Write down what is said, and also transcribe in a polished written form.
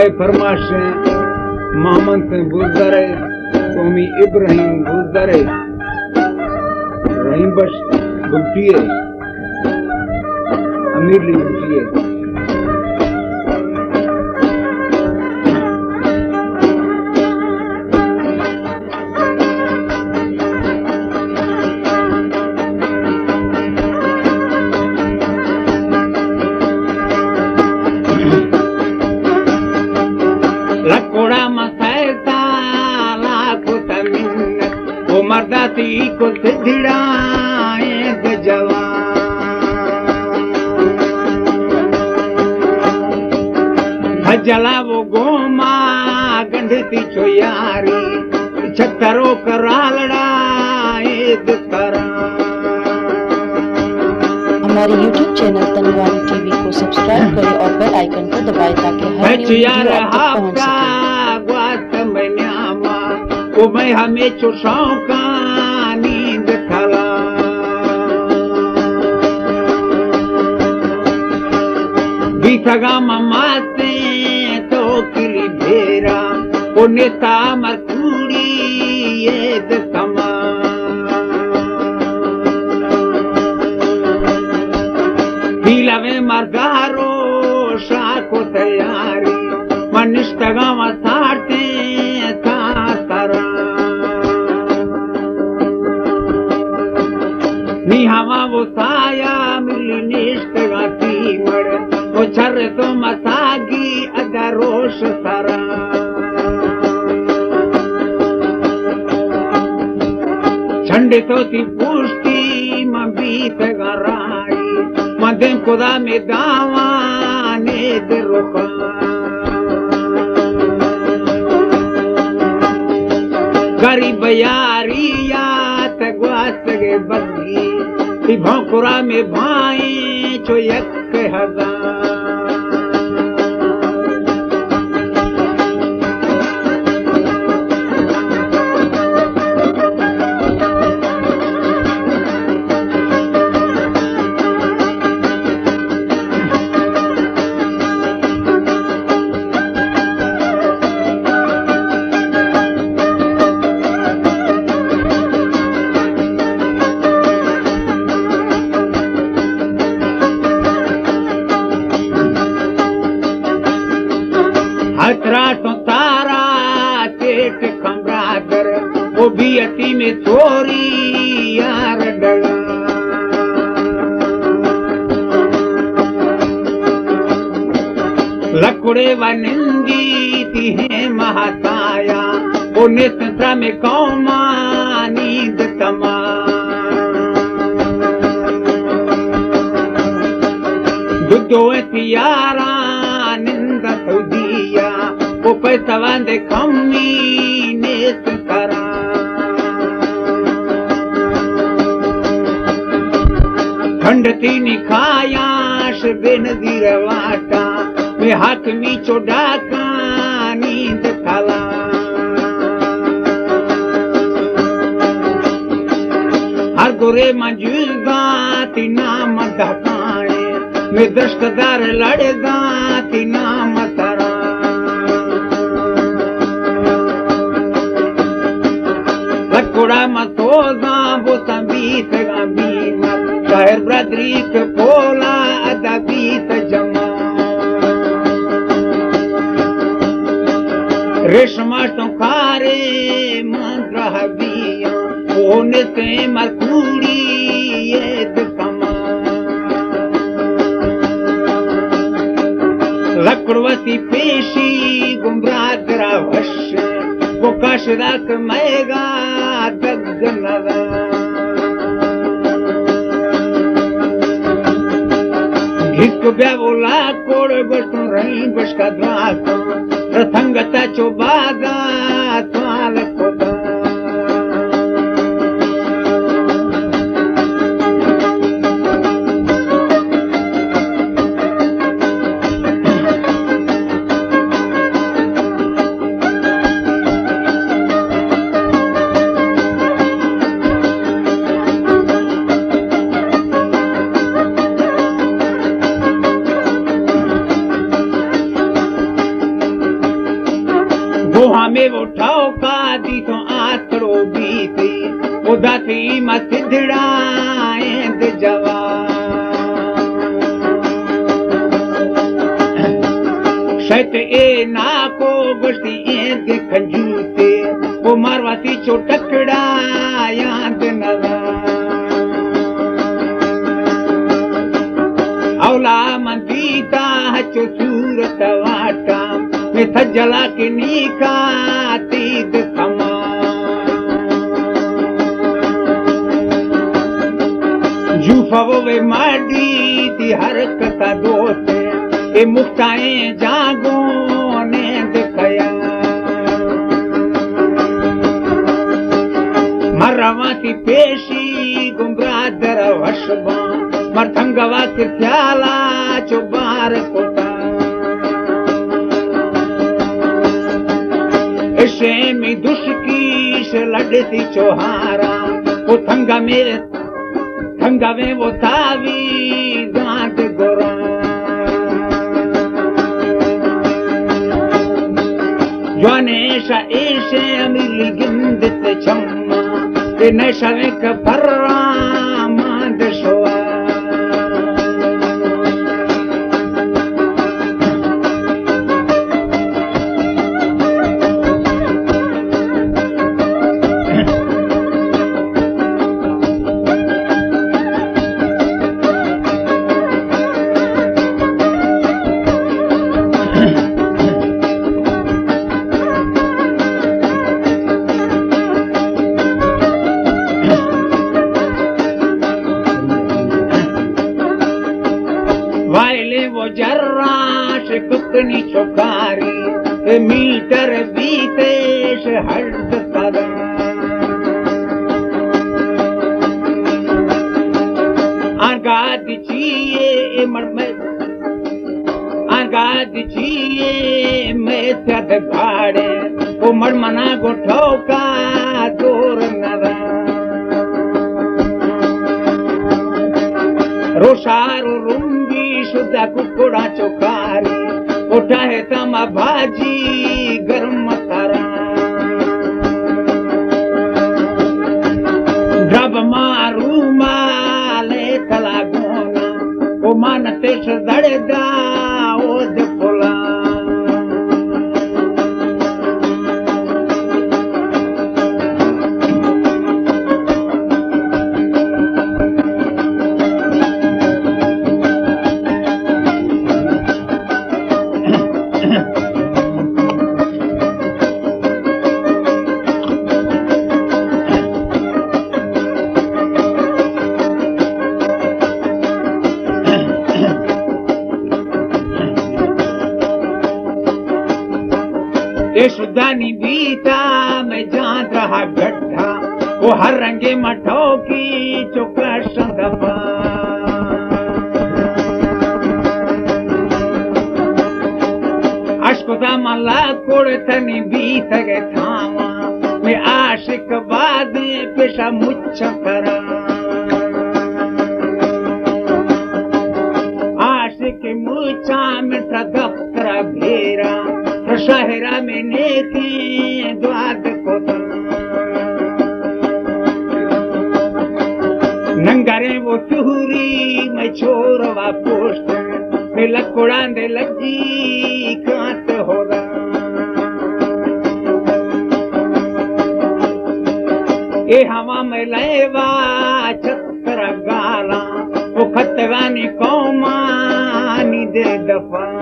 मैं फरमाश मोहम्मद बुजदरे कौमी इब्राहिम बुजदरे रहीम बश गुमटिए अमीरली गुमटिए मर्दाती को सिद्धड़ाए जवान भजला वो गोमा गंढती छो यारी छतरो करालड़ाए करा। हमारे YouTube चैनल तनवानी टीवी को सब्सक्राइब करें और बेल आइकन को दबाएं ताकि हर न्यू वीडियो आप तक पहुंच सके। ओ मैं हमें चुशाओं का नींद खला बीसगा ममाते तो किली भेरा ओ नेता मरकुड़ी ये दमा हिलावे मरगारो शाको तैयारी मनिष्ठगा मसाते हवा वो साया मिली निष्ठ गाती मड़ वो छर तो मसागी अदा रोश सारा छंडे तो ती पुष्टि मबीत गराई मध्यम खुदा में दावाने दरुखा गरीब यारिया तगवास के बदली भौकुरा में भाई चो यक हजार हथरा तो तारा चेट खमरादर वो भी अति में थोड़ी यार डला लकुड़े व निंदी थी है महाताया वो नेत्र में कौमा नींद तमा दुदो तियारा निंद दिया वो पैसा वांदे कमी नेस करा ठंडती निखायाश बेन दिरवाटा में हाथ मी चोडाका नींद खाला हर गोरे मंजुलगा तीना मदकाए में दस्तदार लड़गा तीना मतरा लकुड़ा मतोगा वो संबीत गाबीना शहर ब्रदरी के पोला अदाबीत जमा रेशमा तो खारे मंत्र हबिया होने से मरकुड़ी ये कमा लकड़वती पेशी गुमराह करा वश वो कशराक मैगा दगनवा घिक ब्यावोला कोड़ बटू रही बशका द्वाका रथंगता चोबागा त्वाल कोदा में वो ठोका दी तो आतड़ो बीती उदासी मा सिद्धड़ा एंद जवा शत ए ना को गुस्ती एंद खंजूते वो मारवाती चोटकड़ा याद नवा औला मंदीता हचो सूरत वाटा में सजला के नीका तीद समा जूफवो वे माडी दी हरकता दोते ए मुक्ताएं जागो ने दिखाया मरवाती पेशी गुमरा दर वशबा मरथंगवा के ख्याला चुबार कोता इसे में दुष्की से लड़ती चोहारा वो थंगा में वो तावी दांत गोरा ज्वानेशा ऐसे अमिली गिंदत चम्मा ते नशा में कपरा मांद शोआ वायले वो जर्राश कुकनी चौकारी मीटर बीतेश हर्द सदा आगाद चाहिए मैं सद गाड़े वो मड़मना गोठो का दूर नरा रोशारो रुंगी शुद्धा कुकुड़ा चौकारी उठा है तमा भाजी गरम मसारा ड्रब मारू माले तला गोना वो मानते सड़दा ओद फुला ये शुद्धानी बीता में जात रहा गड्ढा वो हर रंगे मठो की चुका संदपा अश्कुता मल्ला कुड़तनी बीत गए थामा में आशिक बाद पेशा मुच्छ करा आशिक मुच्छा में दफ्तरा भेरा शहरा में नेकी द्वाद को नंगरे वो चूरी में छोरवा पोस्ट में लकुड़ा दे लगी कांत होगा ए हवा में लेवा छत्र गाला वो खतवानी कौमानी दे दफा